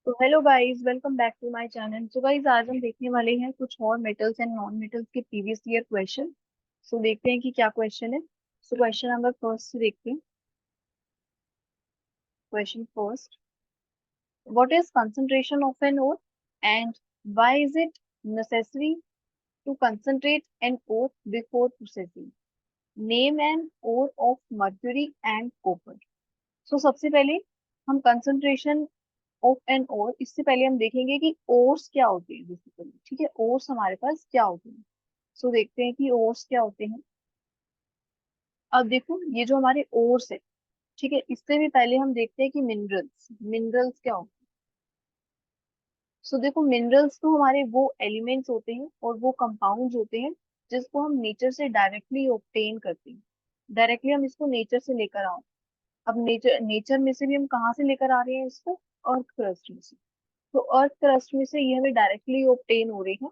तो hello guys, welcome back to my channel. So guys, आज हम देखने वाले हैं कुछ और मेटल्स एंड नॉन मेटल्स के प्रीवियस ईयर क्वेश्चन। सो देखते हैं कि क्या क्वेश्चन है। सो क्वेश्चन नंबर फर्स्ट से देखते हैं। Question first, what is concentration of an ore and why is it necessary to concentrate an ore before processing? Name an ore of mercury and copper. So सबसे पहले हम concentration of an ओर, इससे पहले हम देखेंगे कि ओर्स क्या होते हैं बेसिकली। ठीक है, ओर्स हमारे पास क्या होते हैं। सो देखते हैं कि ओर्स क्या होते हैं। अब देखो, ये जो हमारे ओर्स है, ठीक है, इससे भी पहले हम देखते हैं कि मिनरल्स मिनरल्स क्या होते हैं। सो देखो, मिनरल्स तो हमारे वो एलिमेंट्स होते हैं और वो कंपाउंड्स होते हैं जिसको हम नेचर से डायरेक्टली ऑब्टेन करते हैं। डायरेक्टली हम इसको नेचर से लेकर आओ। अब नेचर नेचर में से भी हम कहाँ से लेकर आ रहे हैं इसको? अर्थ क्रस्ट में से। तो अर्थ क्रस्ट में से ये हमें डायरेक्टली ऑब्टेन हो रही है।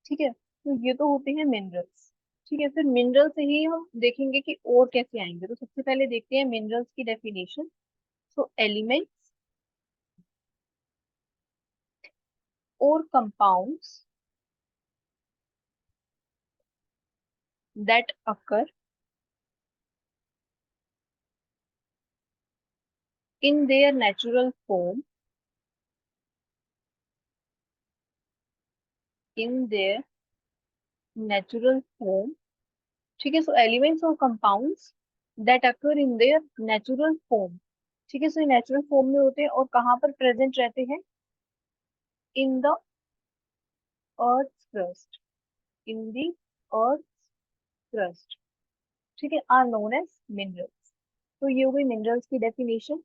ठीक है, तो ये तो होते हैं मिनरल्स। ठीक है, फिर मिनरल से ही हम देखेंगे कि और कैसे आएंगे। तो सबसे पहले देखते हैं मिनरल्स की डेफिनेशन। सो एलिमेंट्स और compounds that occur in their natural form, in their natural form. ठीक है, सो एलिमेंट्स और compounds that occur in their natural form. ठीक है, सो ये नेचुरल फॉर्म में होते हैं और कहाँ पर प्रेजेंट रहते हैं? In the earth crust, in the earth crust. ठीक है, आर नोन एज मिनरल्स। तो ये हो गई मिनरल्स की डेफिनेशन।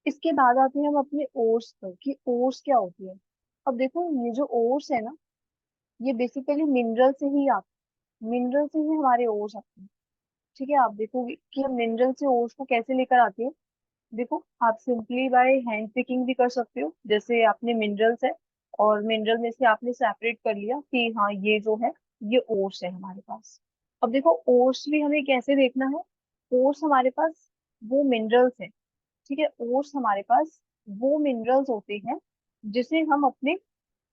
इसके बाद आते हैं हम अपने ओर्स पर कि ओर्स क्या होती है। अब देखो, ये जो ओर्स है ना, ये बेसिकली मिनरल से ही आते, मिनरल से ही हमारे ओर्स आते हैं। ठीक है, आप देखोगे कि हम मिनरल से ओर्स को कैसे लेकर आते हैं। देखो, आप सिंपली बाय हैंड पिकिंग भी कर सकते हो। जैसे आपने मिनरल्स है और मिनरल में से आपने सेपरेट कर लिया कि हाँ, ये जो है ये ओर्स है हमारे पास। अब देखो, ओर्स भी हमें कैसे देखना है। ओर्स हमारे पास वो मिनरल्स हैं। ठीक है, ओर्स हमारे पास वो मिनरल्स होते हैं जिसे हम अपने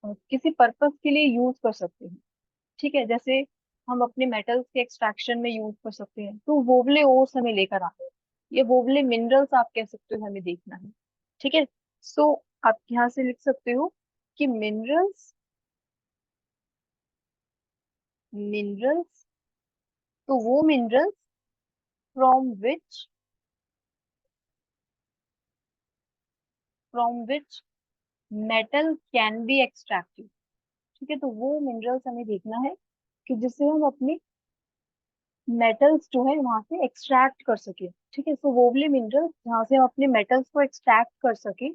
किसी पर्पस के लिए यूज कर सकते हैं। ठीक है, जैसे हम अपने मेटल्स के एक्सट्रैक्शन में यूज कर सकते हैं, तो वोवले ओर्स हमें लेकर आते हैं। ये वोवले मिनरल्स आप कह सकते हो, हमें देखना है। ठीक है, सो आप यहाँ से लिख सकते हो कि मिनरल्स, मिनरल्स, तो वो minerals from which, from which metal can be extracted. ठीक है, तो वो मिनरल्स हमें देखना है कि जिससे हम अपने मेटल्स जो है वहां से एक्सट्रैक्ट कर सके। ठीक है, सो वोवले मिनरल्स जहाँ से हम अपने मेटल्स को एक्सट्रैक्ट कर सके।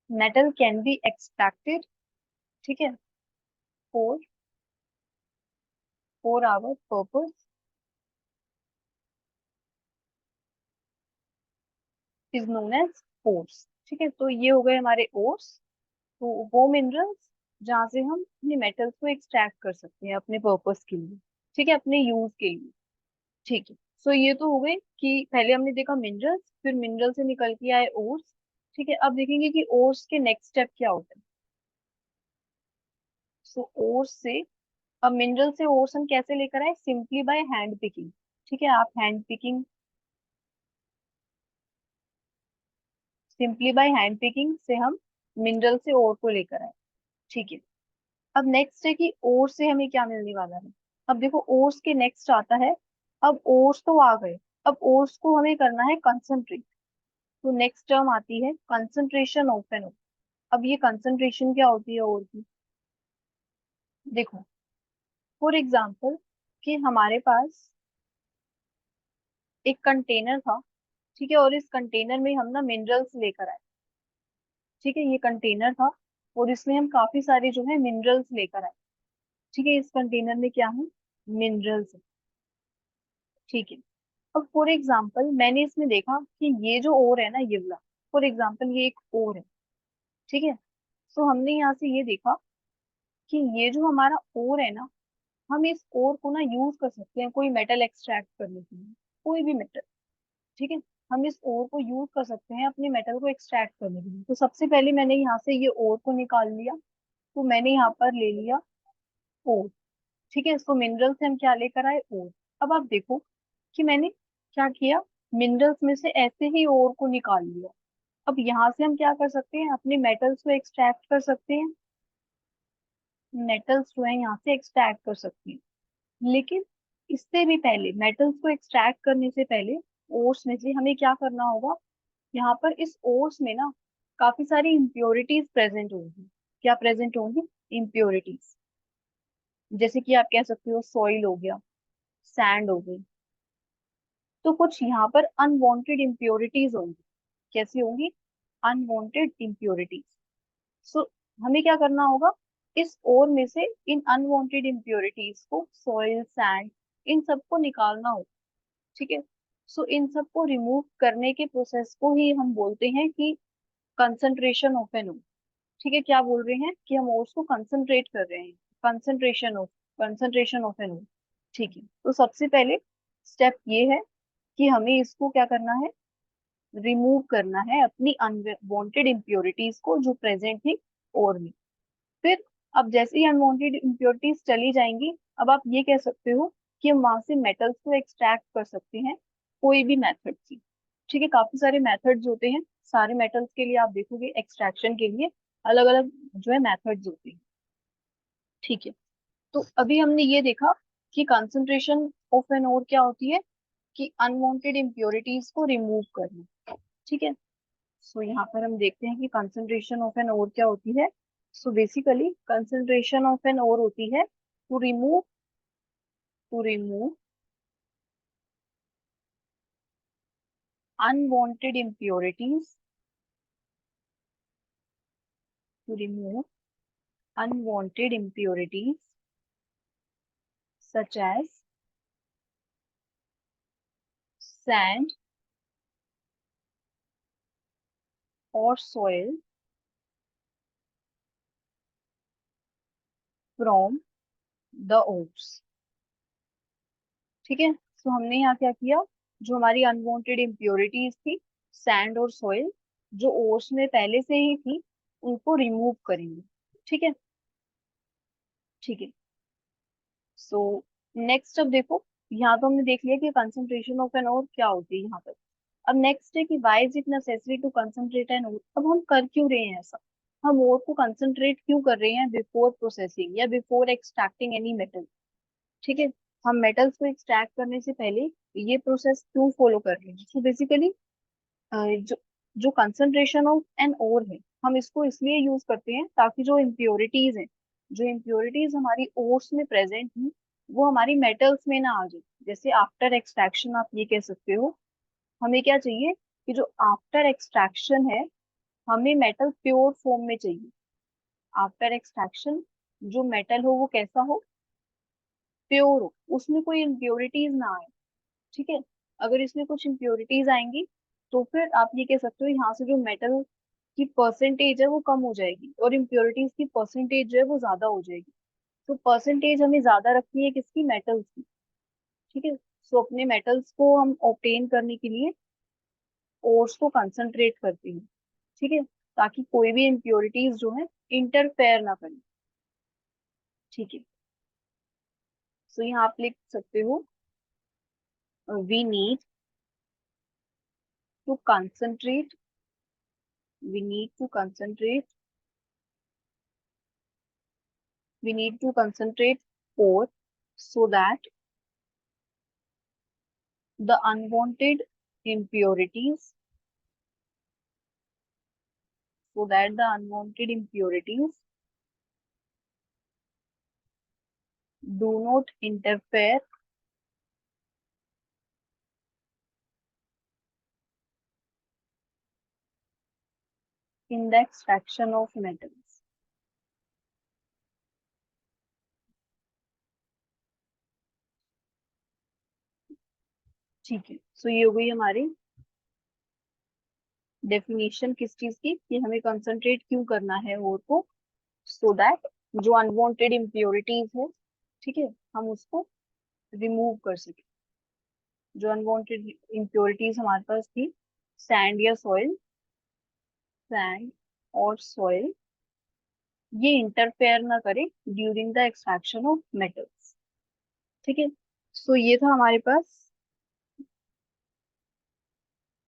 मेटल कैन बी एक्सट्रैक्टेड, ठीक है, for for our purpose is known as ores. ठीक है, तो ये हो गए हमारे ओर्स। तो वो मिनरल्स जहाँ से हम अपने मेटल्स को एक्सट्रैक्ट कर सकते हैं अपने पर्पस के लिए। ठीक है, अपने यूज के लिए। ठीक है, सो ये तो हो गई कि पहले हमने देखा मिनरल्स, फिर मिनरल से निकल के आए ओर्स। ठीक है, अब देखेंगे कि ओर्स के नेक्स्ट स्टेप क्या होता है। सो ओर्स से, अब मिनरल से ओर्स हम कैसे लेकर आए? Simply by hand picking. ठीक है, आप hand picking, simply by hand picking से हम मिनरल से ओर को लेकर आए। ठीक है, अब नेक्स्ट है कि ओर से हमें क्या मिलने वाला है। अब देखो, ओर्स के नेक्स्ट आता है, अब ओर्स तो आ गए, अब ओर्स को हमें करना है कंसंट्रेट। तो नेक्स्ट टर्म आती है कंसंट्रेशन ऑफ एन ओर। अब ये कंसंट्रेशन क्या होती है ओर की? देखो, फॉर एग्जाम्पल कि हमारे पास एक कंटेनर था। ठीक है, और इस कंटेनर में हम ना मिनरल्स लेकर आए। ठीक है, ये कंटेनर था और इसमें हम काफी सारे जो है मिनरल्स लेकर आए। ठीक है, इस कंटेनर में क्या है? मिनरल्स है। ठीक है, अब फॉर एग्जाम्पल मैंने इसमें देखा कि ये जो ओर है ना, ये वाला, फॉर एग्जाम्पल ये एक ओर है। ठीक है, सो हमने यहाँ से ये देखा कि ये जो हमारा ओर है ना, हम इस ओर को ना यूज कर सकते हैं कोई मेटल एक्सट्रैक्ट करने के लिए, कोई भी मेटल। ठीक है, हम इस ओर को यूज कर सकते हैं अपने मेटल को एक्सट्रैक्ट करने के लिए। तो सबसे पहले मैंने यहाँ से ये ओर को निकाल लिया, तो मैंने यहाँ पर ले लिया ओर। ठीक है, सो मिनरल से हम क्या लेकर आए, ओर। अब आप देखो कि मैंने क्या किया, मिनरल्स में से ऐसे ही ओर को निकाल लिया। अब यहाँ से हम क्या कर सकते हैं, अपने मेटल्स को एक्सट्रैक्ट कर सकते हैं, मेटल्स जो है यहाँ से एक्सट्रैक्ट कर सकते हैं। लेकिन इससे भी पहले, मेटल्स को एक्सट्रैक्ट करने से पहले ओर्स में से हमें क्या करना होगा, यहाँ पर इस ओर्स में ना काफी सारी इम्प्योरिटीज प्रेजेंट होंगी। क्या प्रेजेंट होंगी, इम्प्योरिटीज। जैसे कि आप कह सकते हो सॉइल हो गया, सैंड हो गई। तो कुछ यहाँ पर अनवांटेड इम्प्योरिटीज होंगी। कैसी होंगी, अनवांटेड इम्प्योरिटीज। सो हमें क्या करना होगा, इस ओर में से इन अनवांटेड इम्प्योरिटीज को, सॉइल, सैंड, इन सबको निकालना होगा। ठीक है, सो इन सबको रिमूव करने के प्रोसेस को ही हम बोलते हैं कि कंसंट्रेशन ऑफ एन ओर। ठीक है, क्या बोल रहे हैं कि हम ओर्स को कंसंट्रेट कर रहे हैं, कंसंट्रेशन ऑफ एन ओर। ठीक है, तो सबसे पहले स्टेप ये है कि हमें इसको क्या करना है, रिमूव करना है अपनी अनवांटेड इम्प्योरिटीज को जो प्रेजेंट थी ओर में। फिर अब जैसे ही अनवांटेड इम्प्योरिटीज चली जाएंगी, अब आप ये कह सकते हो कि हम वहां से मेटल्स को एक्सट्रैक्ट कर सकते हैं कोई भी मेथड से। ठीक है, काफी सारे मेथड्स होते हैं, सारे मेटल्स के लिए आप देखोगे एक्सट्रैक्शन के लिए अलग अलग जो है मेथड्स होते हैं। ठीक है, तो अभी हमने ये देखा कि कंसंट्रेशन ऑफ एन ओर क्या होती है, कि अनवांटेड इम्प्योरिटीज को रिमूव करना। ठीक है, सो यहाँ पर हम देखते हैं कि कंसंट्रेशन ऑफ एन ओर क्या होती है। So basically concentration of an ore होती है to remove unwanted impurities, to remove unwanted impurities such as sand or soil from the ores। ठीक है, सो हमने यहाँ क्या किया, जो हमारी अनवांटेड इम्प्योरिटीज थी, सैंड और सॉइल, जो ओर्स में पहले से ही थी, उनको रिमूव करेंगे। ठीक है, ठीक है, सो नेक्स्ट अब देखो, यहाँ तो हमने देख लिया कि कंसंट्रेशन ऑफ एन ओर क्या होती है यहाँ पर। अब नेक्स्ट है कि why is it necessary to concentrate an ore. अब हम कर क्यों रहे हैं ऐसा, हम ओर को कंसंट्रेट क्यों कर रहे हैं बिफोर प्रोसेसिंग या बिफोर एक्सट्रैक्टिंग एनी मेटल। ठीक है, हम मेटल्स को एक्सट्रैक्ट करने से पहले ये प्रोसेस क्यों फॉलो कर रहे हैं। सो बेसिकली जो जो कंसंट्रेशन ऑफ एन ओर है, हम इसको इसलिए यूज करते हैं ताकि जो इम्प्योरिटीज हैं, जो इम्प्योरिटीज हमारी ओर्स में प्रेजेंट हैं, वो हमारी मेटल्स में ना आ जाए। जैसे आफ्टर एक्सट्रैक्शन आप ये कह सकते हो, हमें क्या चाहिए कि जो आफ्टर एक्सट्रैक्शन है, हमें मेटल प्योर फॉर्म में चाहिए। आफ्टर एक्सट्रैक्शन जो मेटल हो वो कैसा हो, प्योर हो, उसमें कोई इम्प्योरिटीज ना आए। ठीक है, अगर इसमें कुछ इम्प्योरिटीज आएंगी तो फिर आप ये कह सकते हो यहाँ से जो मेटल की परसेंटेज है वो कम हो जाएगी और इम्प्योरिटीज की परसेंटेज जो है वो ज्यादा हो जाएगी। तो परसेंटेज हमें ज्यादा रखनी है किसकी, मेटल्स की। ठीक है, सो अपने मेटल्स को हम ऑब्टेन करने के लिए ओर्स को कंसंट्रेट करते हैं। ठीक है, ताकि कोई भी इम्प्योरिटीज जो है इंटरफेयर ना करें। ठीक है, सो यहाँ आप लिख सकते हो, we need to concentrate, we need to concentrate we need to concentrate ore so that the unwanted impurities so that the unwanted impurities do not interfere in the extraction of metals। ठीक है, so ये हो गई हमारी definition किस चीज की, कि हमें कंसंट्रेट क्यों करना है ओर को, सो दैट जो अनवांटेड इम्प्योरिटीज है, ठीक है, हम उसको रिमूव कर सके। जो अनवांटेड इम्प्योरिटीज हमारे पास थी, सैंड या सॉइल, सैंड और सॉइल, ये इंटरफेयर ना करे during the extraction of metals. ठीक है, सो ये था हमारे पास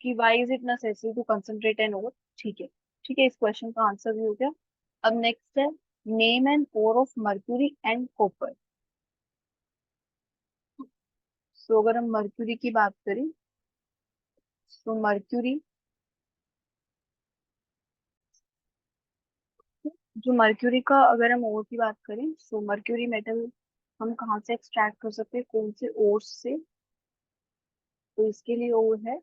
कि why is it necessary to concentrate an ore. ठीक है, ठीक है, इस क्वेश्चन का आंसर भी हो गया। अब नेक्स्ट है name and ore of mercury and copper. So अगर हम मर्क्यूरी की बात करें, तो मर्क्यूरी, जो मर्क्यूरी का अगर हम ओर की बात करें, सो मर्क्यूरी मेटल हम कहाँ से एक्सट्रैक्ट कर सकते हैं, कौन से ओर्स से? तो इसके लिए ओर है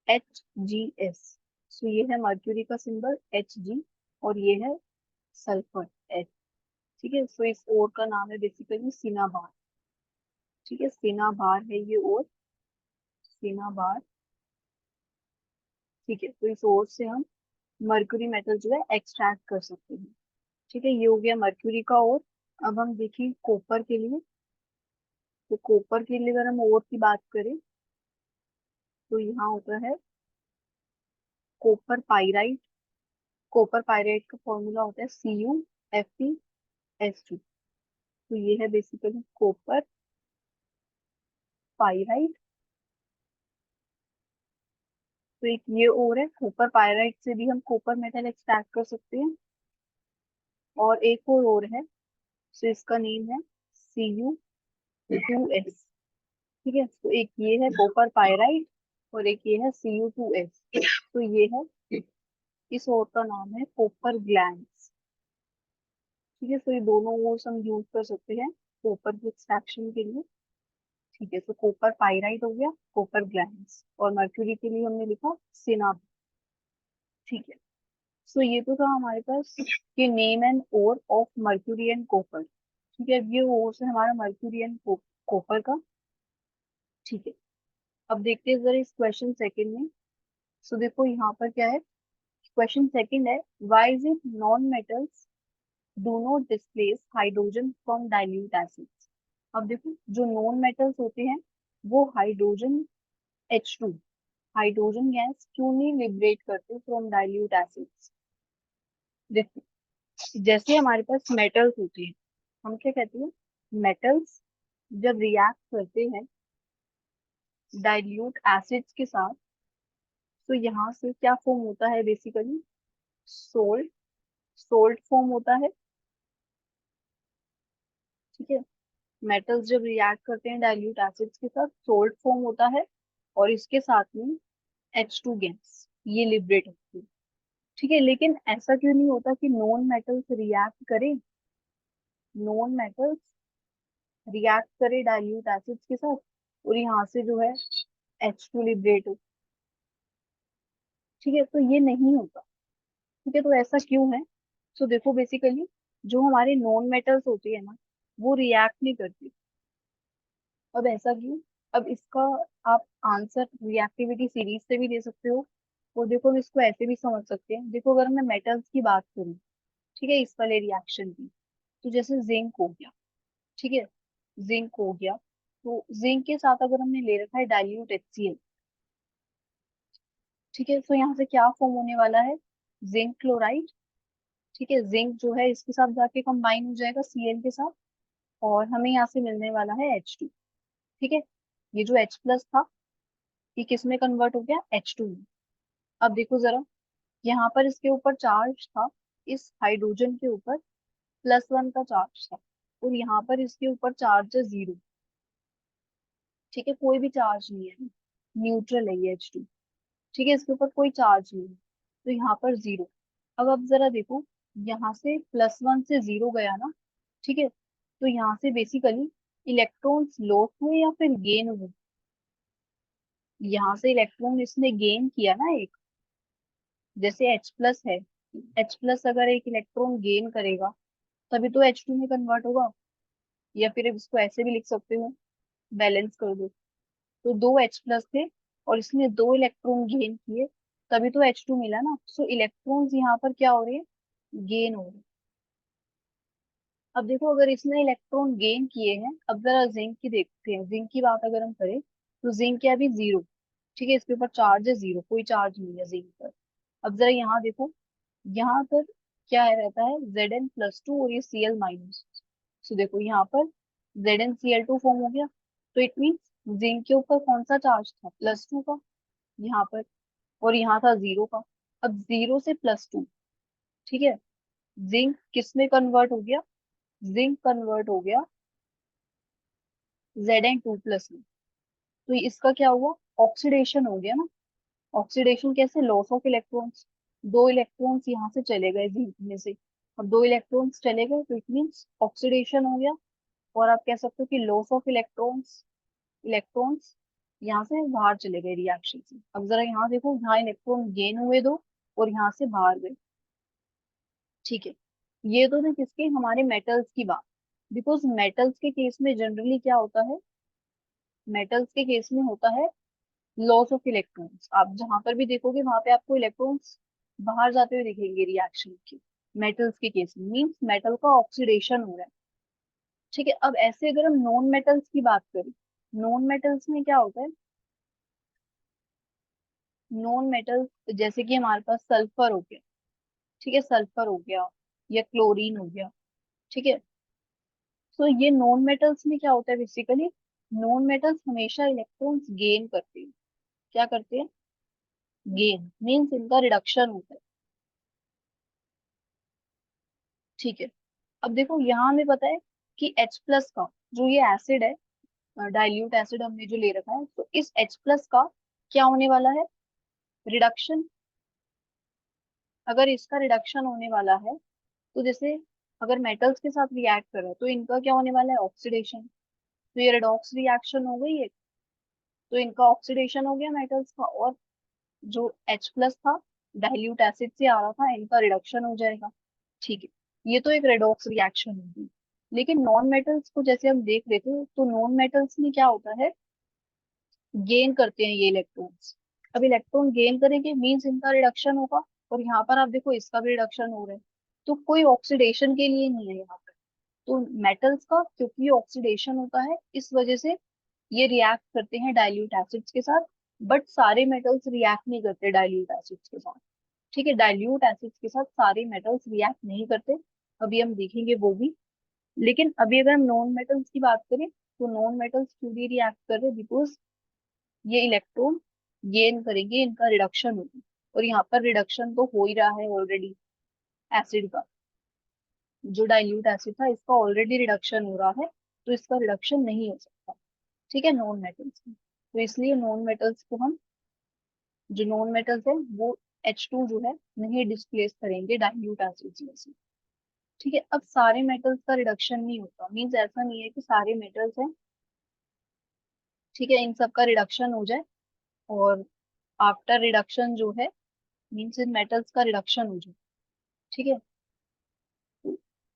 HgS। सो ये है मर्क्यूरी का सिंबल Hg, और ये है सल्फर H। ठीक है, सो इस ओर का नाम है बेसिकली सिनाबार। ठीक है, सिनाबार है ये ओर, सिनाबार। ठीक है, तो इस ओर से हम मर्क्यूरी मेटल जो है एक्सट्रैक्ट कर सकते हैं। ठीक है, ये हो गया मर्क्यूरी का ओर। अब हम देखें कॉपर के लिए। तो कॉपर के लिए अगर हम ओर की बात करें, तो यहाँ होता है कॉपर पाइराइट। कॉपर पाइराइट का फॉर्मूला होता है CuFeS2। तो ये है बेसिकली कॉपर पाइराइट। तो एक ये और है, कॉपर पाइराइट से भी हम कॉपर मेटल एक्सट्रैक्ट कर सकते हैं। और एक और है, तो इसका नेम है Cu2S। ठीक है, तो एक ये है कॉपर पाइराइट, और एक ये है Cu2S। तो ये है, इस और का नाम है कॉपर ग्लैंड्स। ठीक है, तो ये दोनों ओर्स हम यूज कर सकते हैं कॉपर के एक्सट्रैक्शन के लिए। ठीक है, तो कॉपर पाइराइट हो गया, कॉपर ग्लैंड्स, और मर्क्यूरी के लिए हमने लिखा सिनाब। ठीक है, सो ये तो था हमारे पास कि name and ore of mercury and copper. ठीक है, अब ये ओर है हमारा मर्क्यूरी एंड कॉपर का। ठीक है, अब देखते हैं जरा इस क्वेश्चन सेकंड में। सो देखो यहाँ पर क्या है, क्वेश्चन सेकंड है, why is it non metals do not displace hydrogen from dilute acids. अब देखो, जो नॉन मेटल्स होते हैं वो हाइड्रोजन H2, हाइड्रोजन गैस क्यों नहीं लिबरेट करते फ्रॉम डाइल्यूट एसिड्स? देखो, जैसे हमारे पास मेटल्स होते हैं, हम क्या कहते हैं, मेटल्स जब रिएक्ट करते हैं डाइल्यूट एसिड्स के साथ, तो यहाँ से क्या फॉर्म होता है बेसिकली, सोल्ट, सोल्ट फॉर्म होता है। ठीक है, मेटल्स जब रिएक्ट करते हैं डाइल्यूट एसिड्स के साथ, सोल्ट फॉर्म होता है, और इसके साथ में H2 गैस ये लिबरेट होती है। ठीक है, लेकिन ऐसा क्यों नहीं होता कि नॉन मेटल्स रिएक्ट करें, नॉन मेटल्स रिएक्ट करे डाइल्यूट एसिड्स के साथ, और यहाँ से जो है H2 लिबरेट हो? ठीक है, तो ये नहीं होता। ठीक है, तो ऐसा क्यों है? तो देखो बेसिकली, जो हमारे नॉन मेटल्स होते हैं ना, वो रिएक्ट नहीं करती। अब ऐसा क्यों? अब इसका आप आंसर रिएक्टिविटी सीरीज से भी दे सकते हो, और देखो हम इसको ऐसे भी समझ सकते हैं। देखो, अगर मैं मेटल्स की बात करूँ, ठीक है, इस वाले रिएक्शन की, तो जैसे जिंक हो गया। ठीक है, जिंक हो गया, तो जिंक के साथ अगर हमने ले रखा है डाइल्यूट HCl, ठीक है, तो यहाँ से क्या फॉर्म होने वाला है, जिंक क्लोराइड। ठीक है, जिंक जो है इसके साथ जाके कंबाइन हो जाएगा Cl के साथ, और हमें यहाँ से मिलने वाला है H2। ठीक है, ये जो H प्लस था, ये किस में कन्वर्ट हो गया, H2 में। अब देखो जरा, यहाँ पर इसके ऊपर चार्ज था, इस हाइड्रोजन के ऊपर +1 का चार्ज था, और यहाँ पर इसके ऊपर चार्ज है 0। ठीक है, कोई भी चार्ज नहीं है, न्यूट्रल है ये H2। ठीक है, इसके ऊपर कोई चार्ज नहीं है, तो यहाँ पर 0। अब जरा देखो, यहाँ से +1 से 0 गया ना। ठीक है, तो यहाँ से बेसिकली इलेक्ट्रॉन्स लॉस हुए या फिर गेन हुए? यहाँ से इलेक्ट्रॉन इसने गेन किया ना एक, जैसे H प्लस है, H प्लस अगर एक इलेक्ट्रॉन गेन करेगा तभी तो H2 में कन्वर्ट होगा। या फिर अब इसको ऐसे भी लिख सकते हो, बैलेंस कर दो, तो दो H प्लस थे और इसने 2 इलेक्ट्रॉन गेन किए, तभी तो H2 मिला ना। सो इलेक्ट्रॉन्स यहाँ पर क्या हो रहे हैं, गेन हो रहे हैं। अब देखो अगर इसने इलेक्ट्रॉन गेन किए हैं, अब जरा जिंक की देखते हैं। जिंक की बात अगर हम करें तो जिंक क्या है अभी जीरो। ठीक है, इसके ऊपर चार्ज है जीरो, कोई चार्ज नहीं है जिंक पर। अब जरा यहाँ देखो, यहाँ पर क्या है रहता है Zn+2 और ये Cl-। सो देखो यहाँ पर ZnCl2 फॉर्म हो गया। तो इट मीन्स जिंक के ऊपर कौन सा चार्ज था, +2 का यहाँ पर, और यहाँ था जीरो का। अब जीरो से +2, ठीक है, जिंक किस में कन्वर्ट हो गया, जिंक कन्वर्ट हो गया Zn2+ में। तो इसका क्या हुआ, ऑक्सीडेशन हो गया ना। ऑक्सीडेशन कैसे, लॉस ऑफ इलेक्ट्रॉन्स। दो इलेक्ट्रॉन्स यहाँ से चले गए जिंक में से, अब दो इलेक्ट्रॉन्स चले गए तो इट मीन्स ऑक्सीडेशन हो गया। और आप कह सकते हो कि लॉस ऑफ इलेक्ट्रॉन्स, इलेक्ट्रॉन्स यहाँ से बाहर चले गए रिएक्शन से। अब जरा यहाँ देखो, यहाँ इलेक्ट्रॉन गेन हुए दो और यहाँ से बाहर गए। ठीक है, ये तो थे किसके, हमारे मेटल्स की बात। बिकॉज मेटल्स के केस में जनरली क्या होता है, मेटल्स के केस में होता है लॉस ऑफ इलेक्ट्रॉन्स। आप जहां पर भी देखोगे वहां पे आपको इलेक्ट्रॉन्स बाहर जाते हुए दिखेंगे रिएक्शन के। मेटल्स के केस में मीन्स मेटल का ऑक्सीडेशन हो रहा है। ठीक है, अब ऐसे अगर हम नॉन मेटल्स की बात करें, नॉन मेटल्स में क्या होता है, नॉन मेटल्स जैसे कि हमारे पास सल्फर हो गया। ठीक है, सल्फर हो गया या क्लोरीन हो गया। ठीक है, तो ये नॉन मेटल्स में क्या होता है बेसिकली, नॉन मेटल्स हमेशा इलेक्ट्रॉन्स गेन करते हैं। क्या करते हैं, गेन मीन्स इनका रिडक्शन होता है। ठीक है, अब देखो यहाँ हमें पता है कि H+ का जो ये एसिड है, डाइल्यूट एसिड हमने जो ले रखा है, तो इस H+ का क्या होने वाला है, रिडक्शन। अगर इसका रिडक्शन होने वाला है तो जैसे अगर मेटल्स के साथ रिएक्ट कर रहा है तो इनका क्या होने वाला है, ऑक्सीडेशन। तो ये रेडॉक्स रिएक्शन हो गई है, तो इनका ऑक्सीडेशन हो गया मेटल्स का, और जो H+ था डाइल्यूट एसिड से आ रहा था, इनका रिडक्शन हो जाएगा। ठीक है, ये तो एक रेडॉक्स रिएक्शन होगी। लेकिन नॉन मेटल्स को जैसे हम देख रहे थे, तो नॉन मेटल्स में क्या होता है, गेन करते हैं ये इलेक्ट्रॉन्स। अब इलेक्ट्रॉन गेन करेंगे मीन्स इनका रिडक्शन होगा, और यहाँ पर आप देखो इसका भी रिडक्शन हो रहा है। तो कोई ऑक्सीडेशन के लिए नहीं है यहाँ पर। तो मेटल्स का क्योंकि ऑक्सीडेशन होता है इस वजह से ये रिएक्ट करते हैं डाइल्यूट एसिड्स के साथ। बट सारे मेटल्स रिएक्ट नहीं करते डाइल्यूट एसिड्स के साथ। ठीक है, डाइल्यूट एसिड्स के साथ सारे मेटल्स रिएक्ट नहीं करते, अभी हम देखेंगे वो भी। लेकिन अभी अगर हम नॉन मेटल्स की बात करें, तो नॉन मेटल्स क्यों भी रिएक्ट कर रहे हैं, बिकॉज ये इलेक्ट्रॉन गेन करेंगे, इनका रिडक्शन होगी। और यहाँ पर रिडक्शन तो हो ही रहा है ऑलरेडी, एसिड का, जो डाइल्यूट एसिड था इसका ऑलरेडी रिडक्शन हो रहा है, तो इसका रिडक्शन नहीं हो सकता। ठीक है, नॉन मेटल्स में। तो इसलिए नॉन मेटल्स को हम, जो नॉन मेटल्स है वो H2 जो है नहीं डिस्प्लेस करेंगे डाइल्यूट एसिड्स में से। ठीक है, अब सारे मेटल्स का रिडक्शन नहीं होता, मीन्स ऐसा नहीं है कि सारे मेटल्स हैं, ठीक है, इन सब का रिडक्शन हो जाए और आफ्टर रिडक्शन जो है मीन्स इन मेटल्स का रिडक्शन हो जाए। ठीक है,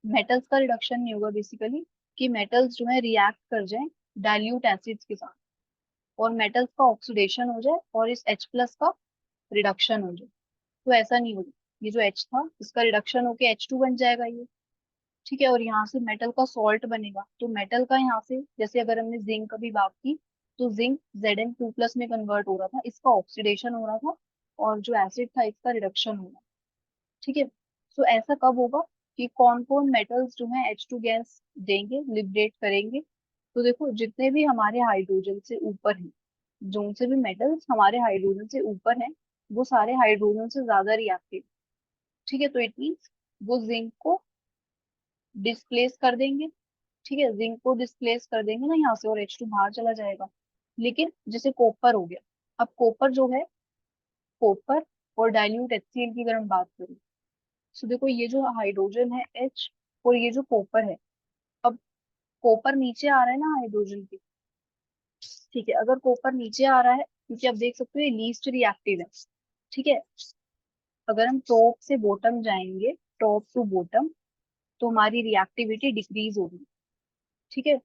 मेटल्स का रिडक्शन नहीं होगा बेसिकली, कि मेटल्स जो है रिएक्ट कर जाए डाइल्यूट एसिड्स के साथ और मेटल्स का ऑक्सीडेशन हो जाए और इस H+ का रिडक्शन हो जाए। तो ऐसा नहीं होगा, ये जो H था इसका रिडक्शन होके H2 बन जाएगा ये। ठीक है, और यहाँ से मेटल का सॉल्ट बनेगा। तो मेटल का यहाँ से जैसे अगर हमने जिंक का भी बात की, तो जिंक Zn2+ में कन्वर्ट हो रहा था, इसका ऑक्सीडेशन हो रहा था, और जो एसिड था इसका रिडक्शन हो रहा। ठीक है, तो ऐसा कब होगा कि कौन कौन मेटल्स जो है H2 गैस देंगे, लिबरेट करेंगे। तो देखो जितने भी हमारे हाइड्रोजन से ऊपर हैं, जो से भी मेटल्स हमारे हाइड्रोजन से ऊपर हैं, वो सारे हाइड्रोजन से ज्यादा रिएक्टिव। ठीक है, तो इट मीन्स वो जिंक को डिस्प्लेस कर देंगे। ठीक है, जिंक को डिस्प्लेस कर देंगे ना यहाँ से, और H2 बाहर चला जाएगा। लेकिन जैसे कॉपर हो गया, अब कॉपर जो है, कॉपर और डाइल्यूट HCl की अगर हम बात करें, तो देखो ये जो हाइड्रोजन है H, और ये जो कॉपर है, अब कॉपर नीचे आ रहा है ना हाइड्रोजन के। ठीक है, अगर कॉपर नीचे आ रहा है, क्योंकि आप देख सकते हो ये लीस्ट रिएक्टिव है। ठीक है, अगर हम टॉप से बॉटम जाएंगे, टॉप टू बॉटम, तो हमारी रिएक्टिविटी डिक्रीज होगी। ठीक है,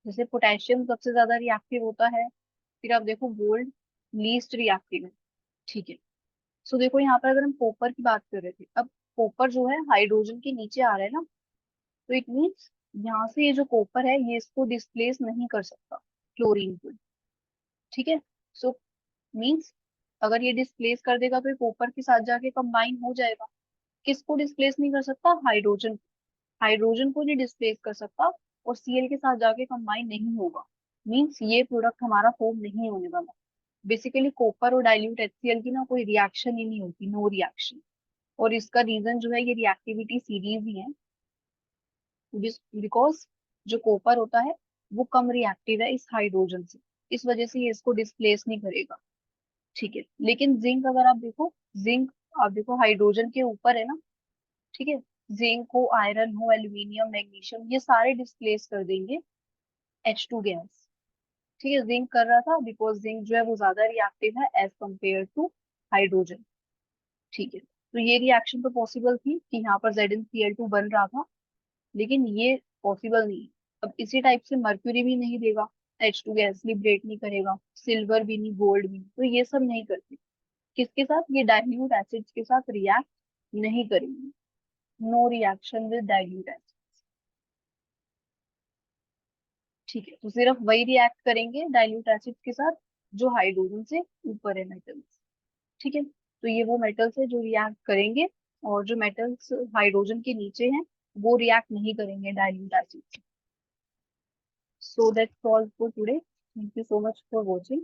जैसे पोटेशियम सबसे ज्यादा रिएक्टिव होता है, फिर आप देखो गोल्ड लीस्ट रिएक्टिव है। ठीक है, सो देखो यहाँ पर अगर हम कॉपर की बात कर रहे थे, अब कॉपर जो है हाइड्रोजन के नीचे आ रहा है ना, तो इट मीन्स यहाँ से ये जो कॉपर है ये इसको डिस्प्लेस नहीं कर सकता क्लोरीन को। ठीक है। सो मीन्स अगर ये डिस्प्लेस कर देगा तो ये कॉपर के साथ जाके कंबाइन हो जाएगा। किसको डिस्प्लेस नहीं कर सकता? हाइड्रोजन। हाइड्रोजन को नहीं डिस्प्लेस कर सकता और सीएल के साथ जाके कंबाइन नहीं होगा। मीन्स ये प्रोडक्ट हमारा फॉर्म नहीं होने वाला। बेसिकली कॉपर और डाइल्यूट HCl की ना कोई रिएक्शन ही नहीं होती, नो रिएक्शन। और इसका रीजन जो है ये रिएक्टिविटी सीरीज ही है। बिकॉज जो कॉपर होता है वो कम रिएक्टिव है इस हाइड्रोजन से, इस वजह से ये इसको डिस्प्लेस नहीं करेगा। ठीक है। लेकिन जिंक अगर आप देखो, जिंक आप देखो हाइड्रोजन के ऊपर है ना। ठीक है। जिंक हो, आयरन हो, एल्यूमिनियम, मैग्नीशियम, ये सारे डिस्प्लेस कर देंगे H2 गैस। ठीक है। जिंक कर रहा था बिकॉज जिंक जो है वो ज्यादा रिएक्टिव है एज कंपेयर टू हाइड्रोजन। ठीक है। तो ये रिएक्शन तो पॉसिबल थी कि यहाँ पर ZnCl2 बन रहा था, लेकिन ये पॉसिबल नहीं है। अब इसी टाइप से मर्क्यूरी भी नहीं देगा, H2 गैस लिबरेट नहीं करेगा, सिल्वर भी नहीं, गोल्ड भी नहीं, तो ये सब नहीं करते। किसके साथ? ये डाइल्यूट एसिड्स के साथ रिएक्ट नहीं करेंगे। No reaction with dilute acid. ठीक है। तो सिर्फ वही रिएक्ट करेंगे डाइल्यूट एसिड के साथ जो हाइड्रोजन से ऊपर है, मेटल्स। ठीक है। तो ये वो मेटल्स है जो रिएक्ट करेंगे, और जो मेटल्स हाइड्रोजन के नीचे हैं वो रिएक्ट नहीं करेंगे डाइल्यूट एसिड से। So that's all for today. Thank you so much for watching.